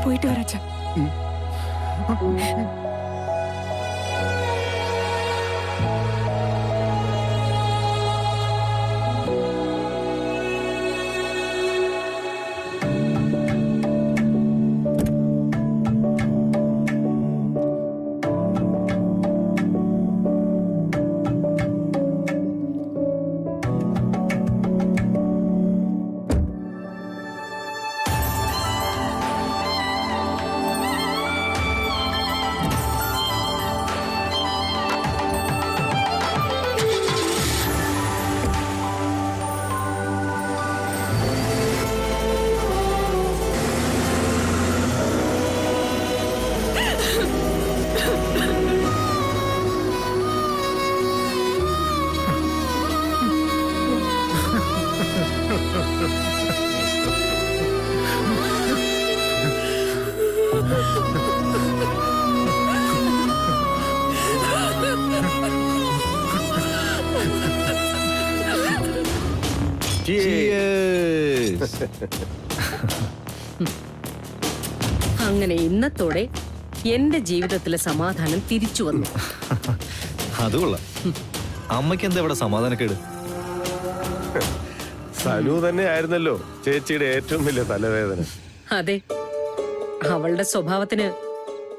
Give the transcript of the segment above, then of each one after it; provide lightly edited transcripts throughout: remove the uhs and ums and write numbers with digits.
പോയിട്ട് വരാച്ച. അങ്ങനെ ഇന്നത്തോടെ എന്റെ ജീവിതത്തിലെ സമാധാനം തിരിച്ചു വന്നു. അതുകൊള്ളാം. അമ്മയ്ക്ക് എന്താ ഇവിടെ സമാധാനക്കേട്? സനു തന്നെ ആയിരുന്നല്ലോ ചേച്ചിയുടെ ഏറ്റവും വലിയ തലവേദന. അതെ, അവളുടെ സ്വഭാവത്തിന്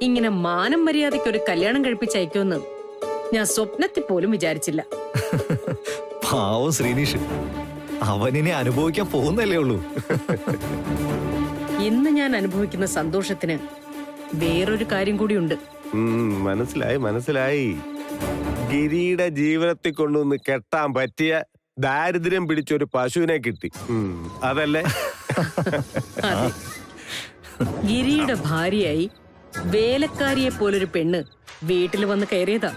ഇങ്ങനെ മാനം മര്യാദയ്ക്ക് ഒരു കല്യാണം കഴിപ്പിച്ചയക്കുമെന്ന് ഞാൻ സ്വപ്നത്തിൽ പോലും വിചാരിച്ചില്ല. പാവം ശ്രീനീഷ്, അവനിനെ അനുഭവിക്കാൻ പോകുന്നല്ലേ ഉള്ളൂ. ഇന്ന് ഞാൻ അനുഭവിക്കുന്ന സന്തോഷത്തിന് വേറൊരു കാര്യം കൂടിയുണ്ട്. മനസ്സിലായി. ഗിരിയുടെ ജീവിതത്തിൽ കൊണ്ടുവന്ന് കെട്ടാൻ പറ്റിയ ദാരിദ്ര്യം പിടിച്ചൊരു പശുവിനെ കിട്ടി, അതല്ലേ? അതെ, ഗിരിയുടെ ഭാര്യയായി വേലക്കാരിയെ പോലൊരു പെണ്ണ് വീട്ടിൽ വന്ന് കയറിയതാ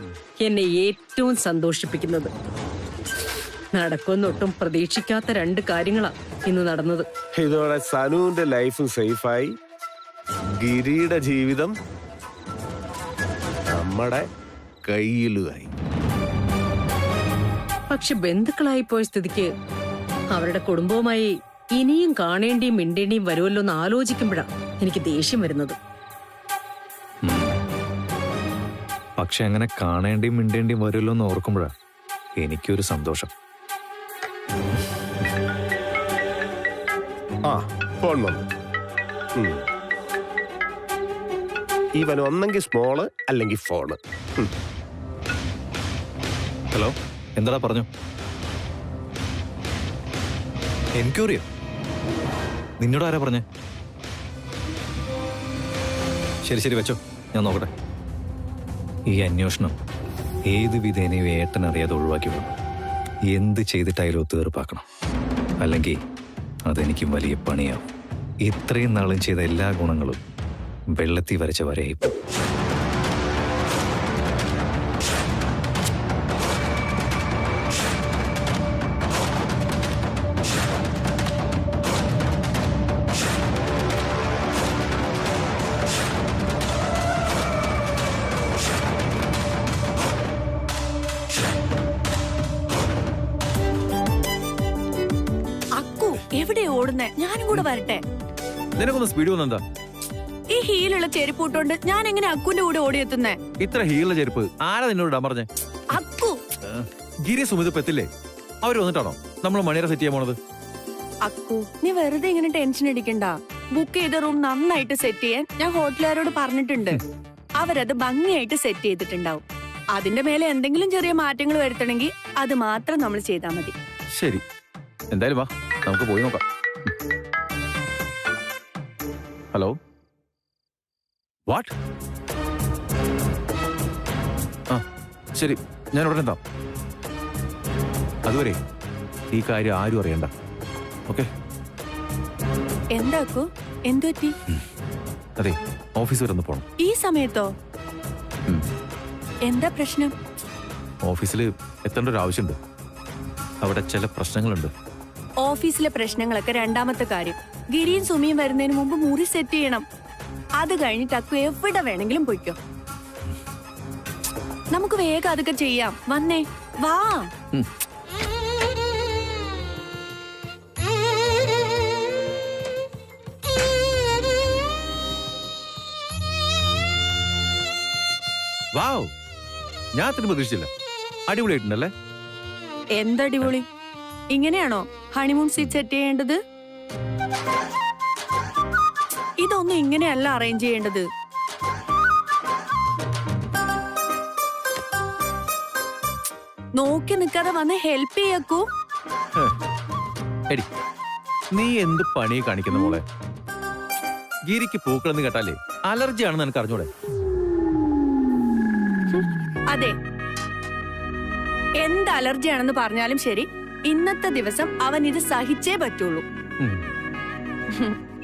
എന്നെ ഏറ്റവും സന്തോഷിപ്പിക്കുന്നത്. നടക്കൊന്നൊട്ടും പ്രതീക്ഷിക്കാത്ത രണ്ട് കാര്യങ്ങളാ ഇന്ന് നടന്നത്. ഇതോടെ സനുവിന്റെ ലൈഫ് സേഫായി, ഗിരിയുടെ ജീവിതം നമ്മുടെ കയ്യിലുമായി. പക്ഷെ ബന്ധുക്കളായി പോയ സ്ഥിതിക്ക് അവരുടെ കുടുംബവുമായി ഇനിയും കാണേണ്ടിയും മിണ്ടേണ്ടിയും വരുമല്ലോ എന്ന് ആലോചിക്കുമ്പോഴാ എനിക്ക് ദേഷ്യം വരുന്നത്. പക്ഷെ അങ്ങനെ കാണേണ്ടിയും മിണ്ടേണ്ടിയും വരുമല്ലോ എന്ന് ഓർക്കുമ്പോഴാ എനിക്കൊരു സന്തോഷം. ഫോൺ വന്നു. ഇവൻ ഒന്നെങ്കിൽ സ്മോള് അല്ലെങ്കിൽ ഫോണ്. ഹലോ, എന്താടാ പറഞ്ഞു? എനിക്കറിയോ, നിന്നോട് ആരാ പറഞ്ഞേ? ശരി വെച്ചോ, ഞാൻ നോക്കട്ടെ. ഈ അന്വേഷണം ഏത് വിധേനയും ഏട്ടനറിയാതെ ഒഴിവാക്കി വിടണം. എന്ത് ചെയ്തിട്ടായാലും തീർപ്പാക്കണം, അല്ലെങ്കിൽ അതെനിക്ക് വലിയ പണിയാവും. ഇത്രയും നാളും ചെയ്ത എല്ലാ ഗുണങ്ങളും വെള്ളത്തിൽ വരച്ച വരയിപ്പോ. എവിടെ ഓടുന്നേ? ഞാനും കൂടെ വരട്ടെ. നിനക്കൊന്ന് സ്പീഡ് വന്നെന്താ? ഈ ഹീലുള്ള ചെരുപ്പ് ഇട്ടോണ്ട് ഞാൻ എങ്ങനെ അക്കുന്റെ കൂടെ ഓടിയെത്തുന്നേ? ഇത്ര ഹീലുള്ള ചെരുപ്പ് ആരാ നിന്നോട് ഇടാൻ പറഞ്ഞേ? അക്കു, ഗിരി സുമിത് എത്തില്ലേ? അവര് വന്നിട്ടാണോ നമ്മൾ മണിയറ സെറ്റ് ചെയ്യാൻ പോണത്? അക്കു, നീ വെറുതെ ഇങ്ങനെ ടെൻഷൻ അടിക്കണ്ട. ബുക്ക് ചെയ്ത റൂം നന്നായിട്ട് സെറ്റ് ചെയ്യാൻ ഞാൻ ഹോട്ടലുകാരോട് പറഞ്ഞിട്ടുണ്ട്. അവരത് ഭംഗിയായിട്ട് സെറ്റ് ചെയ്തിട്ടുണ്ടാവും. അതിന്റെ മേലെ എന്തെങ്കിലും ചെറിയ മാറ്റങ്ങൾ വരുത്തണമെങ്കിൽ അത് മാത്രം നമ്മൾ ചെയ്താൽ മതി. ശരി, എന്തായാലും വാ, നമുക്ക് പോയി നോക്കാം. Hello, what? ആ ശരി, ഞാൻ ഉടനെ എന്താ. അതുവരെ ഈ കാര്യം ആരും അറിയണ്ട. ഓക്കെ? എന്താക്കൂ, എന്തു പറ്റി? അതെ, ഓഫീസ് വരെ ഒന്ന് പോണം. ഈ സമയത്തോ? എന്താ പ്രശ്നം? ഓഫീസിൽ എത്തേണ്ട ഒരു ആവശ്യമുണ്ട്. അവിടെ ചില പ്രശ്നങ്ങളുണ്ട്. ഓഫീസിലെ പ്രശ്നങ്ങളൊക്കെ രണ്ടാമത്തെ കാര്യം. ഗിരിയും സുമിയും വരുന്നതിന് മുമ്പ് മുറി സെറ്റ് ചെയ്യണം. അത് കഴിഞ്ഞിട്ട് അക്കു എവിടെ വേണമെങ്കിലും പൊയ്ക്കോ. നമുക്ക് വേഗം അതൊക്കെ ചെയ്യാം. വന്നേ, വാ. വാവ്, ഞാൻ അത്ര പ്രതീക്ഷിച്ചില്ല. അടിപൊളിയായിട്ടുണ്ടല്ലേ? എന്തടിപൊളി. ഇങ്ങനെയാണോ ഹണിമൂൺ സീറ്റ് സെറ്റ് ചെയ്യേണ്ടത്? ഇതൊന്നും ഇങ്ങനെയല്ല അറേഞ്ച് ചെയ്യേണ്ടത്. നോക്കി നിൽക്കാതെ വന്ന് ഹെൽപ്പ് ചെയ്യക്കൂ. എടി, നീ എന്ത് പണി കാണിക്കുന്ന മോളെ? ഗിരിക്ക് പൂക്കളെന്ന് കേട്ടാലേ അലർജി ആണെന്ന് എനിക്ക് അറിഞ്ഞൂടെ? അതെ, എന്ത് അലർജിയാണെന്ന് പറഞ്ഞാലും ശരി, ഇന്നത്തെ ദിവസം അവൻ ഇത് സഹിച്ചേ പറ്റുള്ളൂ.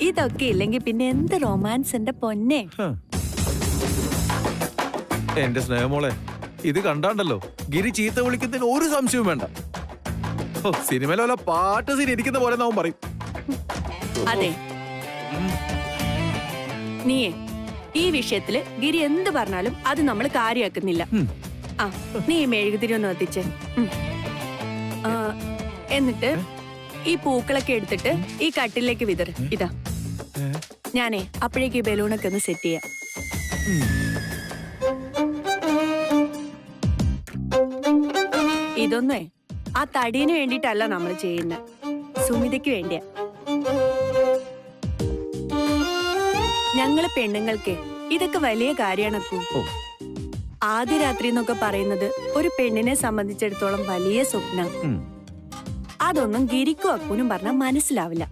ഇതൊക്കെ ഇല്ലെങ്കിൽ പിന്നെ എന്ത് റൊമാൻസ് എന്റെ പൊന്നെ. എന്റെ സ്നേഹമോളെ, ഇത് കണ്ടാണ്ടല്ലോ ഗിരി ചീത്ത വിളിക്കുന്നതിന് ഒരു സംശയവും വേണ്ട. സിനിമയിലെ വല്ല പാട്ട് സീൻ ഇരിക്കുന്ന പോലെ നാം പറയും. അതെ, നീയേ ഈ വിഷയത്തില് ഗിരി എന്ത് പറഞ്ഞാലും അത് നമ്മൾ കാര്യാക്കുന്നില്ല. ആ, നീ മെഴുകുതിരി ഒന്ന് കത്തിച്ചേ. എന്നിട്ട് ഈ പൂക്കളൊക്കെ എടുത്തിട്ട് ഈ കട്ടിലേക്ക് വിതറ്. ഇതാ, ഞാനേ അപ്പോഴേക്ക് ഈ ബലൂണൊക്കെ ഒന്ന് സെറ്റ് ചെയ്യാം. ഇതൊന്നേ ആ തടീന് വേണ്ടിട്ടല്ല നമ്മൾ ചെയ്യുന്ന, സുമിതയ്ക്ക് വേണ്ടിയാ. ഞങ്ങള് പെണ്ണുങ്ങൾക്ക് ഇതൊക്കെ വലിയ കാര്യമാണക്കൂ. ആദ്യ രാത്രി എന്നൊക്കെ പറയുന്നത് ഒരു പെണ്ണിനെ സംബന്ധിച്ചിടത്തോളം വലിയ സ്വപ്നം. അതൊന്നും ഗിരിക്കും അക്കൂനും പറഞ്ഞാൽ മനസ്സിലാവില്ല.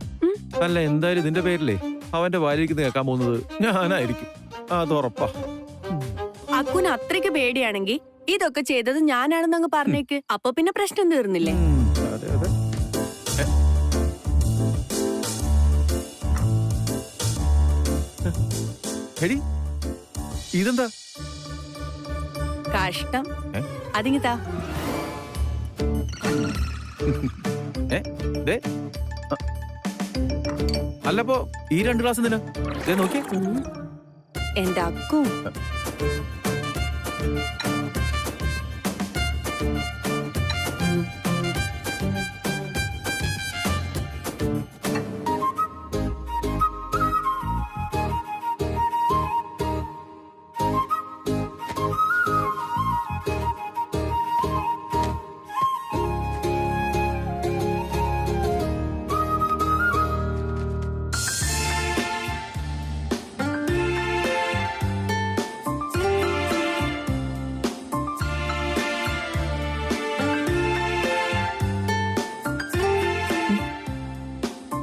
അല്ല, എന്തായാലും ഇതിന്റെ പേരിലേ അവന്റെ വായിലേക്ക് കേൾക്കാൻ പോകുന്നത് ഞാനായിരിക്കും, അതുറപ്പാ. അക്കൂന് അത്രയ്ക്ക് പേടിയാണെങ്കിൽ ഇതൊക്കെ ചെയ്തത് ഞാനാണെന്ന് അങ്ങ് പറഞ്ഞേക്ക്. അപ്പൊ പിന്നെ പ്രശ്നം തീർന്നില്ലേ? അതെ അതെ. എടി, ഇതെന്താ? കഷ്ടം. അതിങ്ങിതാ. അല്ലപ്പോ ഈ 2 ഗ്ലാസ് എന്തിനാ? നോക്കി എന്റെ അക്കു.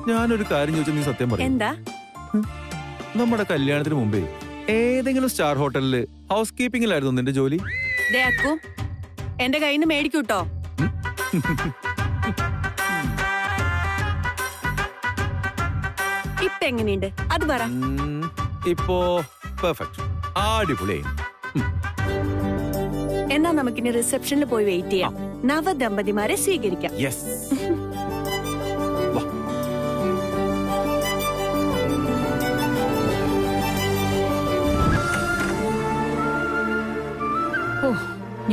ഞാനൊരു കാര്യം ചോദിച്ചാൽ നീ സത്യം പറയും? എന്താ? നമ്മുടെ കല്യാണത്തിന് മുമ്പേ ഏതെങ്കിലും സ്റ്റാർ ഹോട്ടലില് ഹൗസ് കീപ്പിംഗിലായിരുന്നു നിന്റെ ജോലി? ദേ അക്കു, എന്റെ കയ്യിൽ നിന്ന് മേടിക്കൂട്ടോ. ഇപ്പൊ എങ്ങനെയുണ്ട് അത് പറ. ഇപ്പോ പെർഫെക്റ്റ്, അടിപൊളി. എന്നാ നമുക്കിനി റിസപ്ഷനിൽ പോയി വെയിറ്റ് ചെയ്യാം. നവദമ്പതിമാരെ സ്വീകരിക്കാം. യെസ്.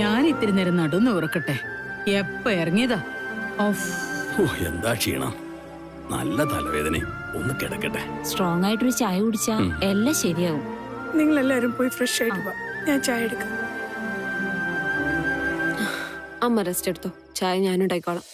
ഞാൻ ഇത്തിരി നേരം നടുന്ന് ഉറക്കട്ടെ. എപ്പ ഇറങ്ങിയതാ. എന്താ ക്ഷീണം, നല്ല തലവേദന. ഒന്ന് കിടക്കട്ടെ. സ്ട്രോങ് ആയിട്ടൊരു ചായ കുടിച്ചാ എല്ലാം ശരിയാവും. നിങ്ങൾ എല്ലാരും പോയി ഫ്രഷ് ആയിട്ട് വാ, ഞാൻ ചായ എടുക്കാം. അമ്മ റെസ്റ്റ് എടുത്തോ, ചായ ഞാൻ ഉണ്ടായിക്കോളാം.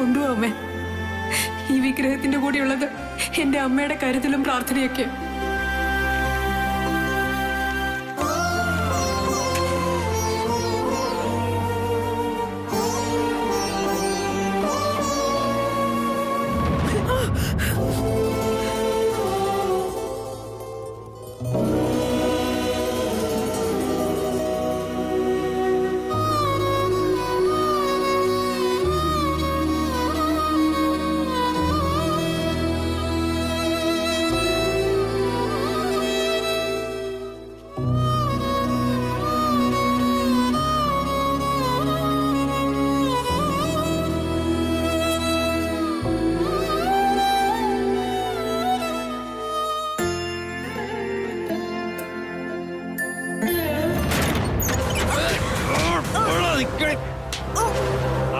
കൊണ്ടുപോവേ. ഈ വിഗ്രഹത്തിന്റെ കൂടെയുള്ളത് എന്റെ അമ്മയുടെ കരുതലും പ്രാർത്ഥനയൊക്കെ.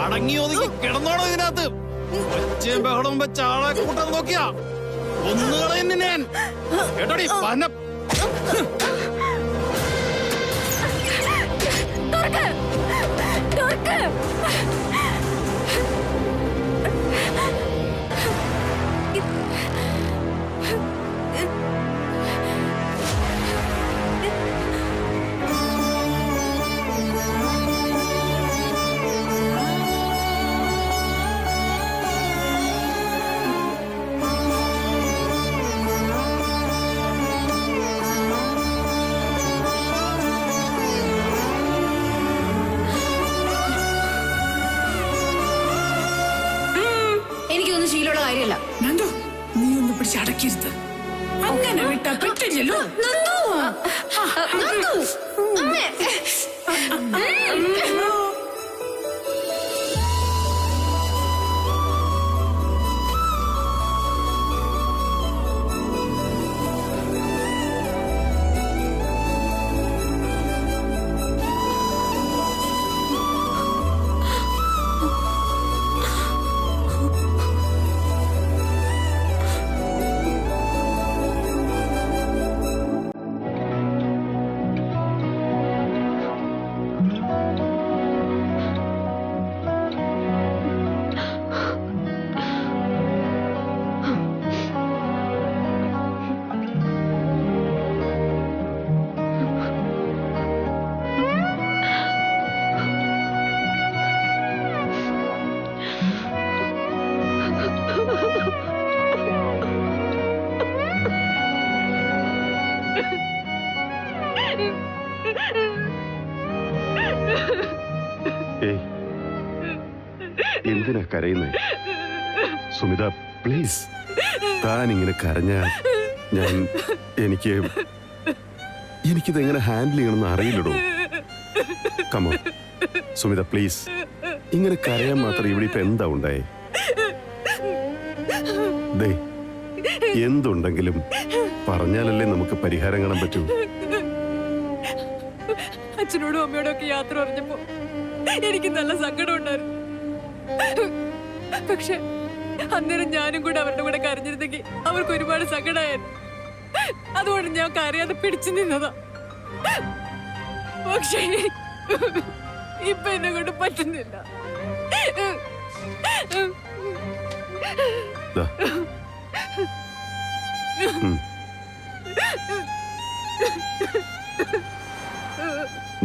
അടങ്ങി ഒതുങ്ങി കിടന്നോളൂ ഇതിനകത്ത്. ഒച്ചയും ബഹളവും വെച്ച് ആളെ കൂട്ടാൻ നോക്കിയാ ഒന്നുകളെ ഞാൻ കേട്ടോടി പന. എനിക്കൊന്നും ശീലമുള്ള കാര്യമല്ല. നന്ദു, നീ ഒന്ന് പിടിച്ച് അടക്കരുത്. അങ്ങനെ വിട്ടാ പറ്റില്ലല്ലോ. എന്തിനാ കരയുന്നേ? സുമിത പ്ലീസ്, താൻ ഇങ്ങനെ കരഞ്ഞ എനിക്കിതെങ്ങനെ ഹാൻഡിൽ ചെയ്യണമെന്ന് അറിയില്ലടോ. കമോ സുമിത പ്ലീസ്, ഇങ്ങനെ കരയാൻ മാത്രം ഇവിടെ ഇപ്പൊ എന്താ ഉണ്ടായേ? ദേ, എന്തുണ്ടെങ്കിലും പറഞ്ഞാലല്ലേ നമുക്ക് പരിഹാരം കാണാൻ പറ്റൂ. അച്ഛനോടും അമ്മയോടും ഒക്കെ യാത്ര പറഞ്ഞപ്പോ എനിക്ക് നല്ല സങ്കടം ഉണ്ടായിരുന്നു. പക്ഷെ അന്നേരം ഞാനും കൂടെ അവരുടെ കൂടെ കരഞ്ഞിരുന്നെങ്കിൽ അവർക്ക് ഒരുപാട് സങ്കടമായിരുന്നു. അതുകൊണ്ട് ഞാൻ കരയാതെ പിടിച്ചു നിന്നതാ. പക്ഷേ ഇപ്പൊ എന്നെ കൊണ്ട് പറ്റുന്നില്ല.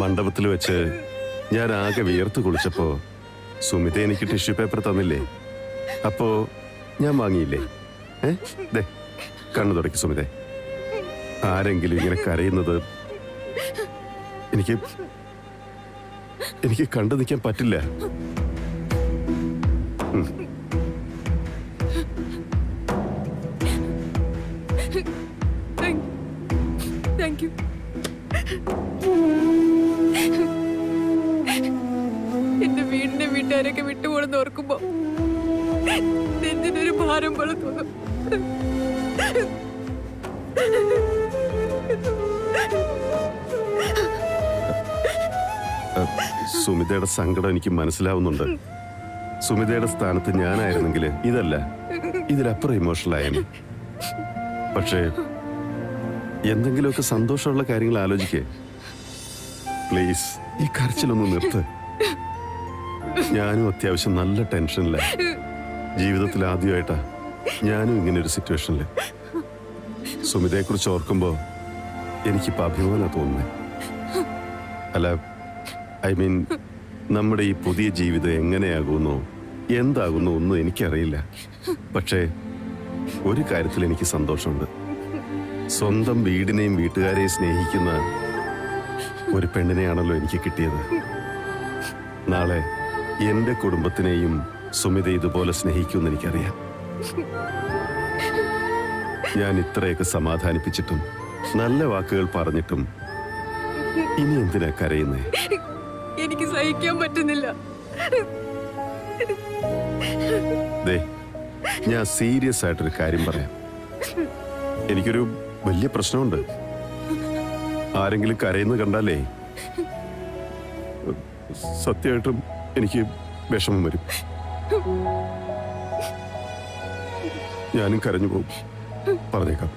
മണ്ഡപത്തിൽ വെച്ച് ഞാൻ ആകെ വിയർത്ത് കുളിച്ചപ്പോ സുമിത എനിക്ക് ടിഷ്യൂ പേപ്പർ തന്നില്ലേ? അപ്പോ ഞാൻ വാങ്ങിയില്ലേ? ദേ, കണ്ണു തുടക്കി സുമിത. ആരെങ്കിലും ഇങ്ങനെ കരയുന്നത് എനിക്ക് കണ്ടു നിൽക്കാൻ പറ്റില്ല. Thank you. എന്റെ വീടിന്റെ വീട്ടുകാരൊക്കെ വിട്ടുപോണെന്ന് ഓർക്കുമ്പോ നെഞ്ചിനൊരു ഭാരം പോലെ തോന്നും. സുമിതയുടെ സങ്കടം എനിക്ക് മനസ്സിലാവുന്നുണ്ട്. സുമിതയുടെ സ്ഥാനത്ത് ഞാനായിരുന്നെങ്കിൽ ഇതിലപ്പുറം ഇമോഷണൽ ആയേനെ. പക്ഷേ എന്തെങ്കിലുമൊക്കെ സന്തോഷമുള്ള കാര്യങ്ങൾ ആലോചിക്കേ. പ്ലീസ്, ഈ കരച്ചിലൊന്ന് നിർത്ത്. ഞാനും അത്യാവശ്യം നല്ല ടെൻഷനില്ല. ജീവിതത്തിൽ ആദ്യമായിട്ടാ ഞാനും ഇങ്ങനെ ഒരു സിറ്റുവേഷനിൽ. സുമിതയെ കുറിച്ച് ഓർക്കുമ്പോ എനിക്കിപ്പോ അഭിമാനം തോന്നുന്നത്. അല്ല, ഐ മീൻ, നമ്മുടെ ഈ പുതിയ ജീവിതം എങ്ങനെയാകുന്നോ എന്താകുന്നോ ഒന്നും എനിക്കറിയില്ല. പക്ഷേ ഒരു കാര്യത്തിൽ എനിക്ക് സന്തോഷമുണ്ട്. സ്വന്തം വീടിനെയും വീട്ടുകാരെയും സ്നേഹിക്കുന്ന ഒരു പെണ്ണിനെയാണല്ലോ എനിക്ക് കിട്ടിയത്. നാളെ എന്റെ കുടുംബത്തിനെയും സുമിത ഇതുപോലെ സ്നേഹിക്കുമെന്ന് എനിക്കറിയാം. ഞാൻ ഇത്രയൊക്കെ സമാധാനിപ്പിച്ചിട്ടും നല്ല വാക്കുകൾ പറഞ്ഞിട്ടും ഇനി എന്തിനാ കരയുന്നേ? എനിക്ക് സഹിക്കാൻ പറ്റുന്നില്ല. ദേ, ഞാൻ സീരിയസ് ആയിട്ടൊരു കാര്യം പറയാം. എനിക്കൊരു വലിയ പ്രശ്നമുണ്ട്. ആരെങ്കിലും കരയുന്നത് കണ്ടാലേ സത്യമായിട്ടും എനിക്ക് വിഷമം വരും. ഞാനും കരഞ്ഞു പോകും. പറഞ്ഞേക്കാം.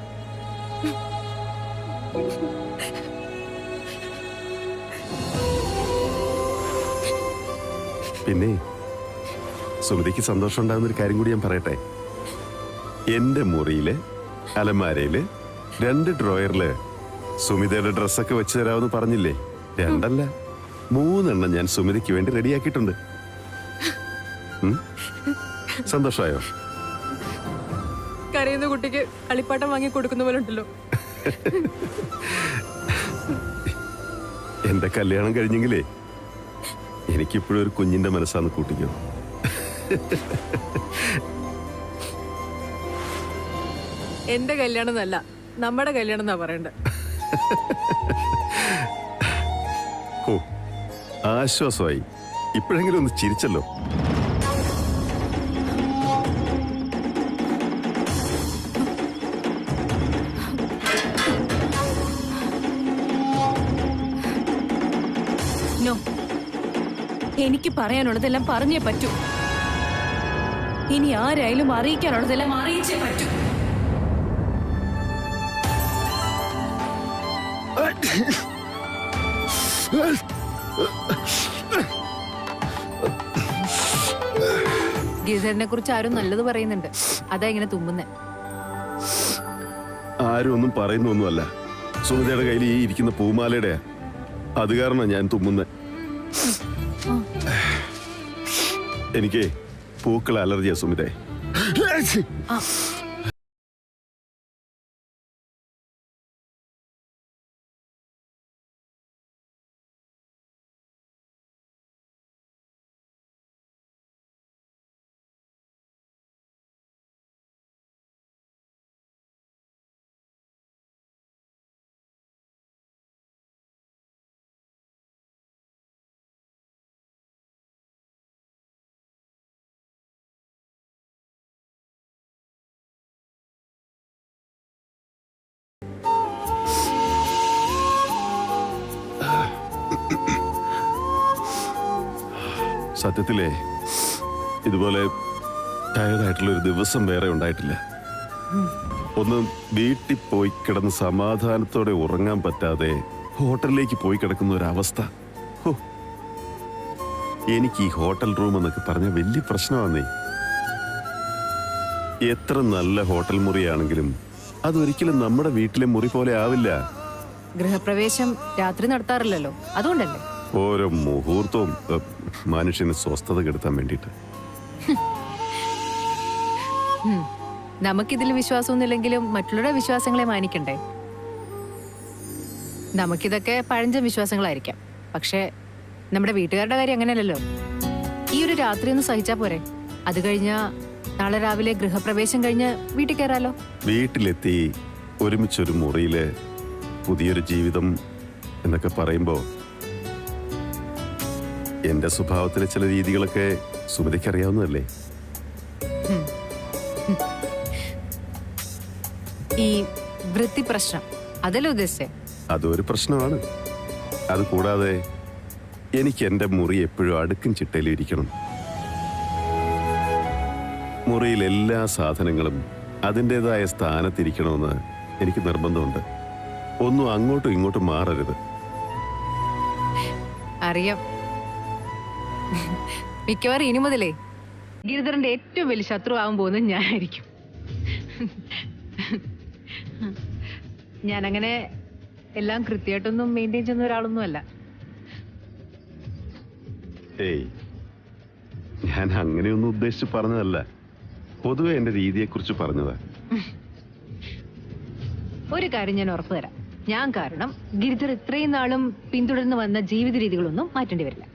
പിന്നെ സുമതിക്ക് സന്തോഷം ഉണ്ടാകുന്നൊരു കാര്യം കൂടി ഞാൻ പറയട്ടെ. എന്റെ മുറിയിലെ അലമാരയില് 2 ഡ്രോയറില് സുമിതയുടെ ഡ്രസ്സൊക്കെ വെച്ച് തരാമെന്ന് പറഞ്ഞില്ലേ? 2 അല്ല 3 എണ്ണം ഞാൻ സുമിതയ്ക്ക് വേണ്ടി റെഡിയാക്കിയിട്ടുണ്ട്. സന്തോഷമായോ? കരയുന്ന കുട്ടിക്ക് കളിപ്പാട്ടം വാങ്ങി കൊടുക്കുന്ന പോലെ ഉണ്ടല്ലോ. എന്റെ കല്യാണം കഴിഞ്ഞെങ്കിലേ എനിക്കിപ്പോഴും ഒരു കുഞ്ഞിന്റെ മനസ്സാന്ന് കൂട്ടിക്കോ. എന്റെ കല്യാണം എന്നല്ല, നമ്മുടെ കല്യാണം എന്നാ പറയണ്ടേ. ഓ, ആശ്വാസമായി. ഇപ്പോഴെങ്കിലും ഒന്ന് ചിരിച്ചല്ലോ. എനിക്ക് പറയാനുള്ളതെല്ലാം പറഞ്ഞേ പറ്റൂ. ഇനി ആരായാലും അറിയിക്കാനുള്ളതെല്ലാം അറിയിച്ചേ പറ്റൂ. ഗീസറിനെ കുറിച്ച് ആരും നല്ലത് പറയുന്നുണ്ട്. അതാ ഇങ്ങനെ തുമ്മുന്നേ. ആരും ഒന്നും പറയുന്നൊന്നുമല്ല. സുമിതയുടെ കയ്യിൽ ഈ ഇരിക്കുന്ന പൂമാലയുടെ അത് കാരണം ഞാൻ തുമ്മുന്നേ. എനിക്ക് പൂക്കൾ അലർജിയാ സുമിതേ. സത്യത്തിലേ ഇതുപോലെ ടയർഡായിട്ടുള്ള ഒരു ദിവസം വേറെ ഉണ്ടായിട്ടില്ല. ഒന്ന് വീട്ടിൽ പോയി കിടന്ന് സമാധാനത്തോടെ ഉറങ്ങാൻ പറ്റാതെ ഹോട്ടലിലേക്ക് പോയി കിടക്കുന്ന ഒരവസ്ഥ. എനിക്ക് ഈ ഹോട്ടൽ റൂം എന്നൊക്കെ പറഞ്ഞ വലിയ പ്രശ്നമാണേ. എത്ര നല്ല ഹോട്ടൽ മുറിയാണെങ്കിലും അതൊരിക്കലും നമ്മുടെ വീട്ടിലെ മുറി പോലെ ആവില്ല. ഗൃഹപ്രവേശം രാത്രി നടത്താറില്ലല്ലോ, അതുകൊണ്ടല്ലേ. ഓരോ മുഹൂർത്തവും മനുഷ്യന് സ്വസ്ഥത കെടുത്താൻ വേണ്ടിയിട്ട്. നമുക്കിതിൽ വിശ്വാസമൊന്നുമില്ലെങ്കിലും മറ്റുള്ളവരുടെ വിശ്വാസങ്ങളെ മാനിക്കണ്ടേ. നമുക്കിതൊക്കെ പഴഞ്ചൻ വിശ്വാസങ്ങളായിരിക്കാം, പക്ഷേ നമ്മുടെ വീട്ടുകാരുടെ കാര്യം അങ്ങനെയല്ലല്ലോ. ഈ ഒരു രാത്രി ഒന്ന് സഹിച്ചാ പോരെ. അത് കഴിഞ്ഞാ നാളെ രാവിലെ ഗൃഹപ്രവേശം കഴിഞ്ഞ് വീട്ടിൽ കയറാലോ. വീട്ടിലെത്തി ഒരുമിച്ചൊരു മുറിയില് പുതിയൊരു ജീവിതം എന്നൊക്കെ പറയുമ്പോ എന്റെ സ്വഭാവത്തിലെ ചില രീതികളൊക്കെ സുമതിക്ക് അറിയാവുന്നതല്ലേ. ഈ വൃത്തി പ്രശ്നം അതല്ലേ ഉദ്ദേശിച്ചേ? അതൊരു പ്രശ്നമാണ്. അത് കൂടാതെ എനിക്ക് എന്റെ മുറി എപ്പോഴും അടുക്കും ചിട്ടയിലും ഇരിക്കണം. മുറിയിൽ എല്ലാ സാധനങ്ങളും അതിൻ്റെതായ സ്ഥാനത്തിരിക്കണമെന്ന് എനിക്ക് നിർബന്ധമുണ്ട്. ഒന്നും അങ്ങോട്ടും ഇങ്ങോട്ടും മാറരുത്. അറിയാം. മിക്കവാറും ഇനി മുതലേ ഗിരിധരന്റെ ഏറ്റവും വലിയ ശത്രു ആവാൻ പോകുന്നത് ഞാനായിരിക്കും. ഞാനങ്ങനെ എല്ലാം കൃത്യമായിട്ടൊന്നും മെയിൻറ്റെയിൻ ചെയ്യുന്ന ഒരാളൊന്നും അല്ല. ഏയ്, ഞാൻ അങ്ങനെയൊന്നും ഉദ്ദേശിച്ച് പറഞ്ഞതല്ല. പൊതുവെ എന്റെ രീതിയെക്കുറിച്ച് പറഞ്ഞതാ. ഒരു കാര്യം ഞാൻ ഉറപ്പു തരാം, ഞാൻ കാരണം ഗിരിധർ ഇത്രയും നാളും പിന്തുടർന്ന് വന്ന ജീവിത രീതികളൊന്നും മാറ്റേണ്ടി വരില്ല.